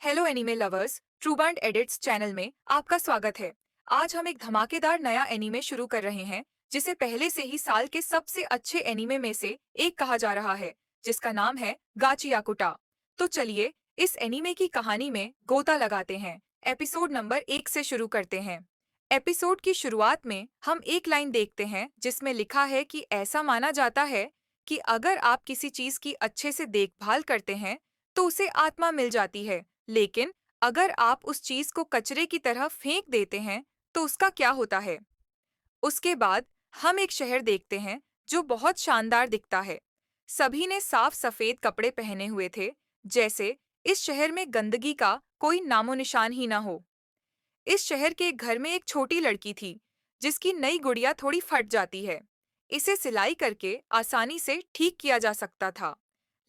Hello anime lovers, Truebird edits channel में आपका स्वागत है। आज हम एक धमाकेदार नया एनीमे शुरू कर रहे हैं, जिसे पहले से ही साल के सबसे अच्छे एनीमे में से एक कहा जा रहा है, जिसका नाम है गाचियाकुटा। तो चलिए इस एनीमे की कहानी में गोता लगाते हैं। एपिसोड नंबर 1 से शुरू करते हैं। एपिसोड की शुरुआत में हम एक लाइन देखते हैं जिसमें लिखा है कि ऐसा माना जाता है कि अगर आप किसी चीज की अच्छे से देखभाल करते हैं तो उसे आत्मा मिल जाती है, लेकिन अगर आप उस चीज को कचरे की तरह फेंक देते हैं तो उसका क्या होता है। उसके बाद हम एक शहर देखते हैं जो बहुत शानदार दिखता है। सभी ने साफ सफेद कपड़े पहने हुए थे, जैसे इस शहर में गंदगी का कोई नामो निशान ही ना हो। इस शहर के एक घर में एक छोटी लड़की थी जिसकी नई गुड़िया थोड़ी फट जाती है। इसे सिलाई करके आसानी से ठीक किया जा सकता था,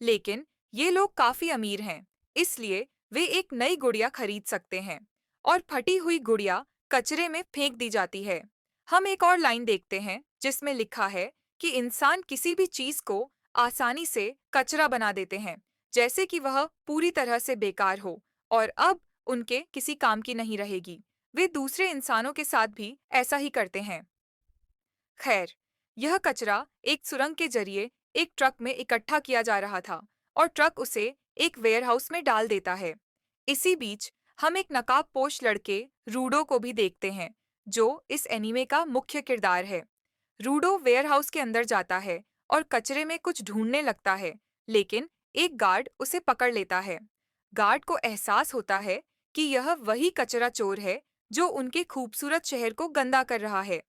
लेकिन ये लोग काफी अमीर हैं, इसलिए वे एक नई गुड़िया खरीद सकते हैं और फटी हुई गुड़िया कचरे में फेंक दी जाती है। हम एक और लाइन देखते हैं जिसमें लिखा है कि इंसान किसी भी चीज को आसानी से कचरा बना देते हैं, जैसे कि वह पूरी तरह से बेकार हो और अब उनके किसी काम की नहीं रहेगी। वे दूसरे इंसानों के साथ भी ऐसा ही करते हैं। खैर, यह कचरा एक सुरंग के जरिए एक ट्रक में इकट्ठा किया जा रहा था और ट्रक उसे एक वेयरहाउस में डाल देता है। इसी बीच हम एक नकाबपोश लड़के रूडो को भी देखते हैं, जो इस एनीमे का मुख्य किरदार है। रूडो वेयरहाउस के अंदर जाता है और कचरे में कुछ ढूंढने लगता है, लेकिन एक गार्ड उसे पकड़ लेता है। गार्ड को एहसास होता है कि यह वही कचरा चोर है जो उनके खूबसूरत शहर को गंदा कर रहा है।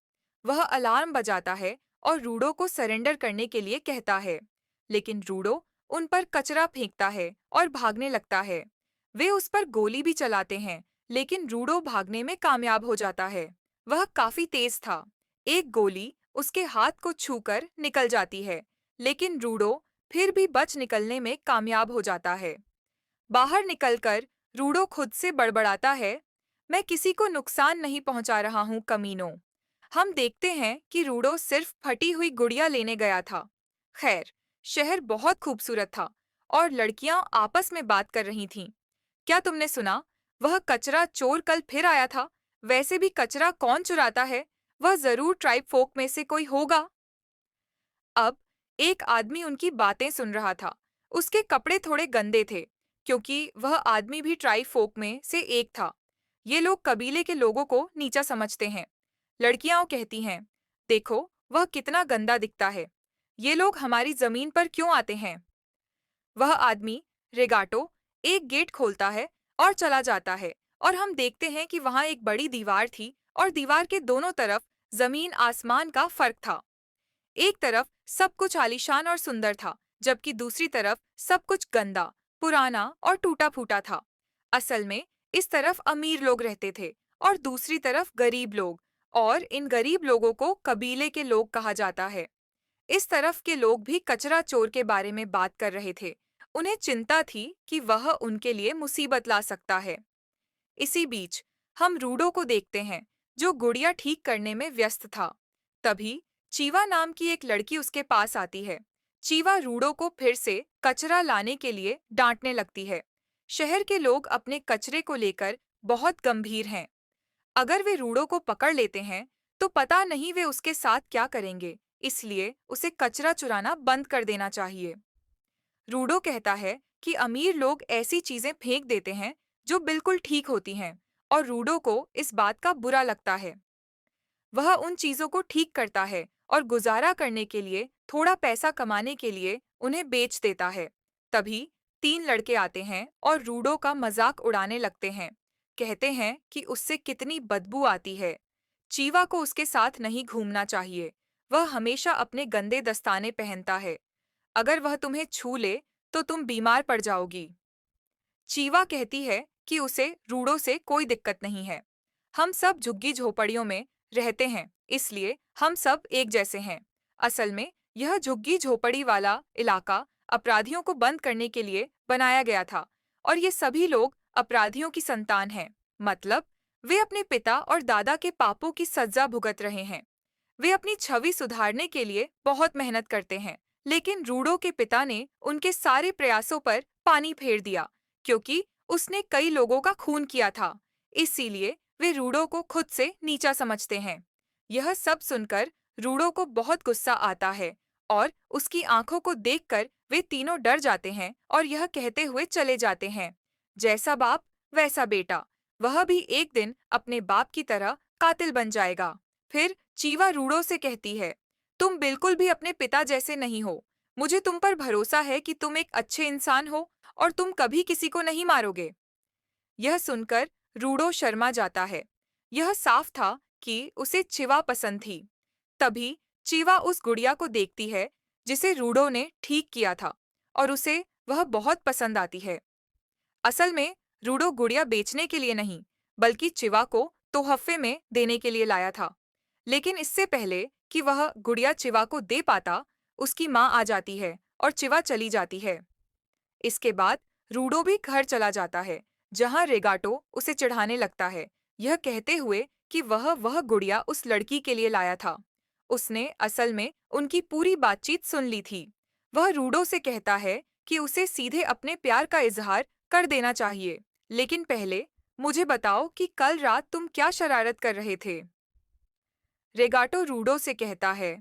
वह अलार्म बजाता है और रूडो को सरेंडर करने के लिए कहता है, लेकिन रूडो उन पर कचरा फेंकता है और भागने लगता है। वे उस पर गोली भी चलाते हैं, लेकिन रूडो भागने में कामयाब हो जाता है। वह काफी तेज था। एक गोली उसके हाथ को छूकर निकल जाती है, लेकिन रूडो फिर भी बच निकलने में कामयाब हो जाता है। बाहर निकलकर रूडो खुद से बड़बड़ाता है, मैं किसी को नुकसान नहीं पहुंचा रहा हूँ कमीनों। हम देखते हैं कि रूडो सिर्फ फटी हुई गुड़िया लेने गया था। खैर, शहर बहुत खूबसूरत था और लड़कियां आपस में बात कर रही थीं। क्या तुमने सुना? वह कचरा चोर कल फिर आया था। वैसे भी कचरा कौन चुराता है? वह जरूर ट्राइब फोक में से कोई होगा। अब एक आदमी उनकी बातें सुन रहा था। उसके कपड़े थोड़े गंदे थे, क्योंकि वह आदमी भी ट्राइब फोक में से एक था। ये लोग कबीले के लोगों को नीचा समझते हैं। लड़कियां कहती हैं, देखो वह कितना गंदा दिखता है। ये लोग हमारी जमीन पर क्यों आते हैं? वह आदमी, रेगाटो, एक गेट खोलता है और चला जाता है और हम देखते हैं कि वहां एक बड़ी दीवार थी और दीवार के दोनों तरफ जमीन आसमान का फर्क था। एक तरफ सब कुछ आलीशान और सुंदर था, जबकि दूसरी तरफ सब कुछ गंदा, पुराना और टूटा फूटा था। असल में इस तरफ अमीर लोग रहते थे और दूसरी तरफ गरीब लोग, और इन गरीब लोगों को कबीले के लोग कहा जाता है। इस तरफ के लोग भी कचरा चोर के बारे में बात कर रहे थे। उन्हें चिंता थी कि वह उनके लिए मुसीबत ला सकता है। इसी बीच हम रूडो को देखते हैं, जो गुड़िया ठीक करने में व्यस्त था। तभी चीवा नाम की एक लड़की उसके पास आती है। चीवा रूडो को फिर से कचरा लाने के लिए डांटने लगती है। शहर के लोग अपने कचरे को लेकर बहुत गंभीर हैं। अगर वे रूडो को पकड़ लेते हैं तो पता नहीं वे उसके साथ क्या करेंगे, इसलिए उसे कचरा चुराना बंद कर देना चाहिए। रूडो कहता है कि अमीर लोग ऐसी चीजें फेंक देते हैं जो बिल्कुल ठीक होती हैं, और रूडो को इस बात का बुरा लगता है। वह उन चीजों को ठीक करता है और गुजारा करने के लिए, थोड़ा पैसा कमाने के लिए उन्हें बेच देता है। तभी 3 लड़के आते हैं और रूडो का मजाक उड़ाने लगते हैं। कहते हैं कि उससे कितनी बदबू आती है। चीवा को उसके साथ नहीं घूमना चाहिए। वह हमेशा अपने गंदे दस्ताने पहनता है। अगर वह तुम्हें छू ले तो तुम बीमार पड़ जाओगी। चीवा कहती है कि उसे रूडो से कोई दिक्कत नहीं है। हम सब झुग्गी झोपड़ियों में रहते हैं, इसलिए हम सब एक जैसे हैं। असल में यह झुग्गी झोपड़ी वाला इलाका अपराधियों को बंद करने के लिए बनाया गया था, और ये सभी लोग अपराधियों की संतान हैं। मतलब वे अपने पिता और दादा के पापों की सजा भुगत रहे हैं। वे अपनी छवि सुधारने के लिए बहुत मेहनत करते हैं, लेकिन रूडो के पिता ने उनके सारे प्रयासों पर पानी फेर दिया, क्योंकि उसने कई लोगों का खून किया था, इसीलिए वे रूडो को खुद से नीचा समझते हैं। यह सब सुनकर रूडो को बहुत गुस्सा आता है और उसकी आंखों को देखकर वे तीनों डर जाते हैं और यह कहते हुए चले जाते हैं, जैसा बाप वैसा बेटा। वह भी एक दिन अपने बाप की तरह कातिल बन जाएगा। फिर चीवा रूडो से कहती है, तुम बिल्कुल भी अपने पिता जैसे नहीं हो। मुझे तुम पर भरोसा है कि तुम एक अच्छे इंसान हो और तुम कभी किसी को नहीं मारोगे। यह सुनकर रूडो शर्मा जाता है। यह साफ था कि उसे चिवा पसंद थी। तभी चिवा उस गुड़िया को देखती है जिसे रूडो ने ठीक किया था और उसे वह बहुत पसंद आती है। असल में रूडो गुड़िया बेचने के लिए नहीं, बल्कि चिवा को तोहफे में देने के लिए लाया था। लेकिन इससे पहले कि वह गुड़िया चिवा को दे पाता, उसकी माँ आ जाती है और चिवा चली जाती है। इसके बाद रूडो भी घर चला जाता है, जहाँ रेगाटो उसे चिढ़ाने लगता है, यह कहते हुए कि वह गुड़िया उस लड़की के लिए लाया था। उसने असल में उनकी पूरी बातचीत सुन ली थी। वह रूडो से कहता है कि उसे सीधे अपने प्यार का इजहार कर देना चाहिए, लेकिन पहले मुझे बताओ कि कल रात तुम क्या शरारत कर रहे थे। रेगाटो रूडो से कहता है,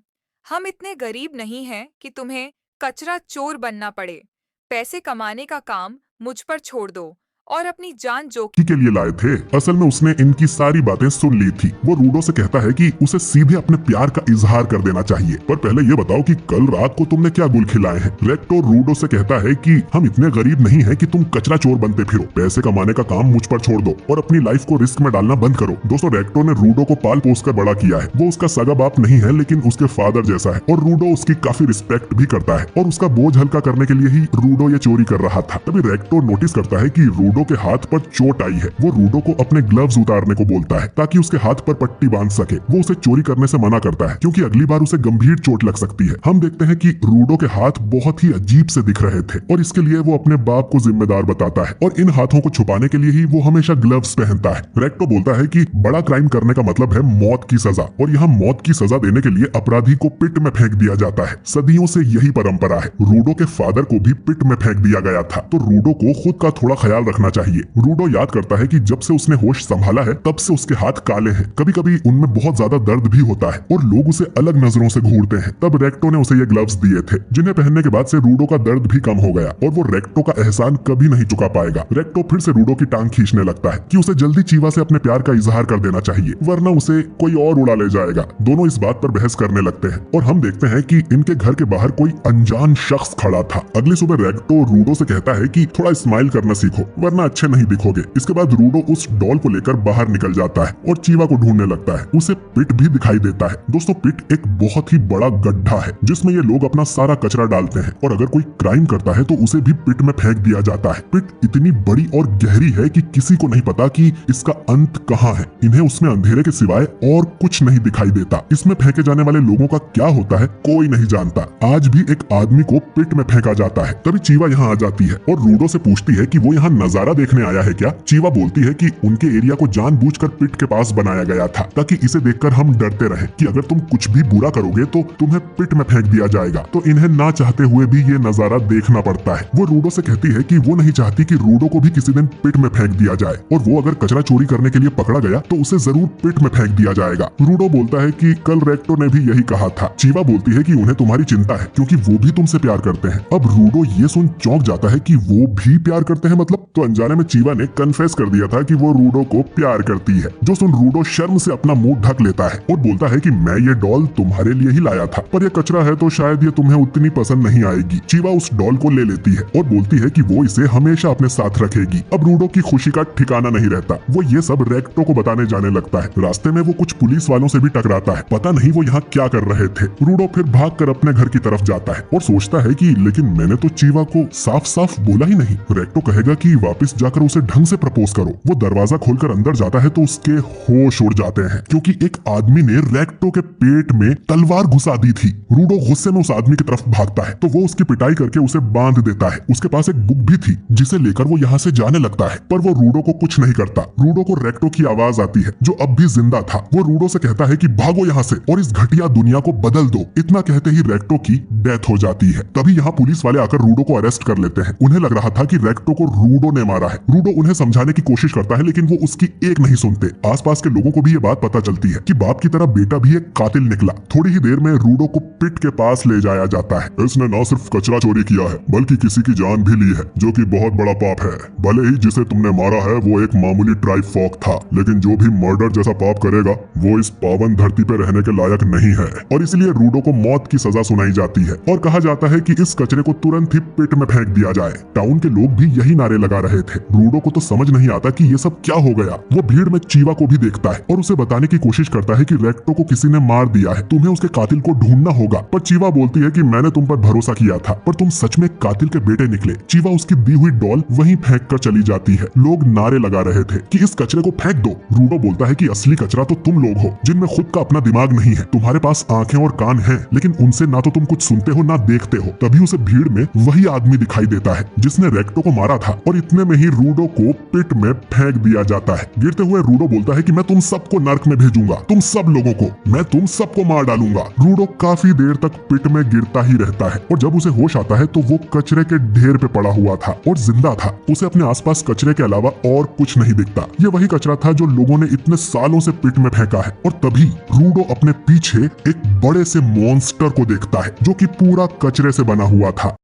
हम इतने गरीब नहीं हैं कि तुम्हें कचरा चोर बनना पड़े। पैसे कमाने का काम मुझ पर छोड़ दो और अपनी जान जोखिम के लिए लाए थे। असल में उसने इनकी सारी बातें सुन ली थी। वो रूडो से कहता है कि उसे सीधे अपने प्यार का इजहार कर देना चाहिए, पर पहले ये बताओ कि कल रात को तुमने क्या गुल खिलाए हैं। रेक्टो रूडो से कहता है कि हम इतने गरीब नहीं हैं कि तुम कचरा चोर बनते फिरो। पैसे कमाने का काम मुझ पर छोड़ दो और अपनी लाइफ को रिस्क में डालना बंद करो। दोस्तों, रेक्टो ने रूडो को पाल पोस कर बड़ा किया है। वो उसका सगा बाप नहीं है, लेकिन उसके फादर जैसा है और रूडो उसकी काफी रिस्पेक्ट भी करता है और उसका बोझ हल्का करने के लिए ही रूडो ये चोरी कर रहा था। तभी रेक्टो नोटिस करता है कि रूडो के हाथ पर चोट आई है। वो रूडो को अपने ग्लव्स उतारने को बोलता है ताकि उसके हाथ पर पट्टी बांध सके। वो उसे चोरी करने से मना करता है क्योंकि अगली बार उसे गंभीर चोट लग सकती है। हम देखते हैं कि रूडो के हाथ बहुत ही अजीब से दिख रहे थे और इसके लिए वो अपने बाप को जिम्मेदार बताता है और इन हाथों को छुपाने के लिए ही वो हमेशा ग्लव्स पहनता है। रेक्टो बोलता है कि बड़ा क्राइम करने का मतलब है मौत की सजा और यहाँ मौत की सजा देने के लिए अपराधी को पिट में फेंक दिया जाता है। सदियों से यही परंपरा है। रूडो के फादर को भी पिट में फेंक दिया गया था, तो रूडो को खुद का थोड़ा ख्याल रखना चाहिए। रूडो याद करता है कि जब से उसने होश संभाला है तब से उसके हाथ काले हैं। कभी कभी उनमें बहुत ज्यादा दर्द भी होता है और लोग उसे अलग नजरों से घूरते हैं। तब रेक्टो ने उसे ये ग्लव्स दिए थे जिन्हें पहनने के बाद से रूडो का दर्द भी कम हो गया और वो रेक्टो का एहसान कभी नहीं चुका पाएगा। रेक्टो फिर से रूडो की टांग खींचने लगता है कि उसे जल्दी चीवा से अपने प्यार का इजहार कर देना चाहिए, वरना उसे कोई और उड़ा ले जाएगा। दोनों इस बात पर बहस करने लगते हैं और हम देखते हैं कि इनके घर के बाहर कोई अनजान शख्स खड़ा था। अगली सुबह रेक्टो रूडो से कहता है कि थोड़ा स्माइल करना सीखो वरना अच्छे नहीं दिखोगे। इसके बाद रूडो उस डॉल को लेकर बाहर निकल जाता है और चीवा को ढूंढने लगता है। उसे पिट भी दिखाई देता है। दोस्तों, पिट एक बहुत ही बड़ा गड्ढा है जिसमें ये लोग अपना सारा कचरा डालते हैं और अगर कोई क्राइम करता है तो उसे भी पिट में फेंक दिया जाता है। पिट इतनी बड़ी और गहरी है कि किसी को नहीं पता कि इसका अंत कहाँ है। इन्हें उसमें अंधेरे के सिवाय और कुछ नहीं दिखाई देता। इसमें फेंके जाने वाले लोगों का क्या होता है कोई नहीं जानता। आज भी एक आदमी को पिट में फेंका जाता है। तभी चीवा यहाँ आ जाती है और रूडो से पूछती है कि वो यहाँ नजारा देखने आया है क्या। चीवा बोलती है कि उनके एरिया को जानबूझकर पिट के पास बनाया गया था ताकि इसे देखकर हम डरते रहें कि अगर तुम कुछ भी बुरा करोगे तो तुम्हें पिट में फेंक दिया जाएगा। तो इन्हें ना चाहते हुए भी ये नजारा देखना पड़ता है। वो रूडो से कहती है कि वो नहीं चाहती कि रूडो को भी किसी दिन पिट में फेंक दिया जाए और वो अगर कचरा चोरी करने के लिए पकड़ा गया तो उसे जरूर पिट में फेंक दिया जाएगा। रूडो बोलता है कि कल रेक्टो ने भी यही कहा था। चीवा बोलती है कि उन्हें तुम्हारी चिंता है क्योंकि वो भी तुमसे प्यार करते हैं। अब रूडो ये सुन चौंक जाता है कि वो भी प्यार करते हैं मतलब। तो अनजाने में चीवा ने कन्फेस कर दिया था कि वो रूडो को प्यार करती है। जो सुन रूडो शर्म से अपना मुंह ढक लेता है और बोलता है कि मैं ये डॉल तुम्हारे लिए ही लाया था, पर ये कचरा है तो शायद ये तुम्हें उतनी पसंद नहीं आएगी। चीवा उस डॉल को ले लेती है और बोलती है कि वो इसे हमेशा अपने साथ रखेगी। अब रूडो की खुशी का ठिकाना नहीं रहता। वो ये सब रेक्टो को बताने जाने लगता है। रास्ते में वो कुछ पुलिस वालों से भी टकराता है। पता नहीं वो यहाँ क्या कर रहे थे। रूडो फिर भागकर अपने घर की तरफ जाता है और सोचता है कि लेकिन मैंने तो चीवा को साफ साफ बोला ही नहीं। रेक्टो कहेगा कि वापस जाकर उसे ढंग से प्रपोज करो। वो दरवाजा खोलकर अंदर जाता है तो उसके होश उड़ जाते हैं क्योंकि एक आदमी ने रेक्टो के पेट में तलवार घुसा दी थी। रूडो गुस्से में उस आदमी की तरफ भागता है तो वो उसकी पिटाई करके उसे बांध देता है। उसके पास एक बुक भी थी जिसे लेकर वो यहाँ से जाने लगता है, पर वो रूडो को कुछ नहीं करता। रूडो को रेक्टो की आवाज आती है जो अब भी जिंदा था। वो रूडो से कहता है कि भागो यहाँ से और इस घटिया दुनिया को बदल दो। इतना कहते ही रेक्टो की डेथ हो जाती है। तभी यहाँ पुलिस वाले आकर रूडो को अरेस्ट कर लेते हैं। उन्हें लग रहा था कि रेक्टो को रूडो ने मारा है। रूडो उन्हें समझाने की कोशिश करता है लेकिन वो उसकी एक नहीं सुनते। आसपास के लोगों को भी ये बात पता चलती है कि बाप की तरह बेटा भी एक कातिल निकला। थोड़ी ही देर में रूडो को पिट के पास ले जाया जाता है। इसने न सिर्फ कचरा चोरी किया है बल्कि किसी की जान भी ली है, जो कि बहुत बड़ा पाप है। भले ही जिसे तुमने मारा है वो एक मामूली ट्राइब फॉक था, लेकिन जो भी मर्डर जैसा पाप करेगा वो इस पावन धरती पे रहने के लायक नहीं है, और इसलिए रूडो को मौत की सजा सुनाई जाती है और कहा जाता है कि इस कचरे को तुरंत ही पिट में फेंक दिया जाए। टाउन के लोग भी यही नारे लगा रहे थे। रूडो को तो समझ नहीं आता कि ये सब क्या हो गया। वो भीड़ में चीवा को भी देखता है और उसे बताने की कोशिश करता है कि रेक्टो को किसी ने मार दिया है, तुम्हें उसके कातिल को ढूंढना होगा। पर चीवा बोलती है कि मैंने तुम पर भरोसा किया था, पर तुम सच में कातिल के बेटे निकले। चीवा उसकी दी हुई डॉल वहीं फेंक कर चली जाती है। लोग नारे लगा रहे थे कि इस कचरे को फेंक दो। रूडो बोलता है कि असली कचरा तो तुम लोग हो, जिनमें खुद का अपना दिमाग नहीं है। तुम्हारे पास आंखें और कान हैं, लेकिन उनसे ना तो तुम कुछ सुनते हो ना देखते हो। तभी उसे भीड़ में वही आदमी दिखाई देता है जिसने रेक्टो को मारा था, और इतने में ही रूडो को पिट में फेंक दिया जाता है। गिरते हुए रूडो बोलता है कि मैं तुम सबको नर्क में भेजूंगा, तुम सब लोगों को, मैं तुम सबको मार डालूंगा। रूडो काफी देर तक पिट में गिरता ही रहता है और जब उसे होश आता है तो वो कचरे के ढेर पे पड़ा हुआ था और जिंदा था। उसे अपने आसपास कचरे के अलावा और कुछ नहीं दिखता। ये वही कचरा था जो लोगों ने इतने सालों से पिट में फेंका है। और तभी रूडो अपने पीछे एक बड़े से मॉन्स्टर को देखता है जो कि पूरा कचरे से बना हुआ था।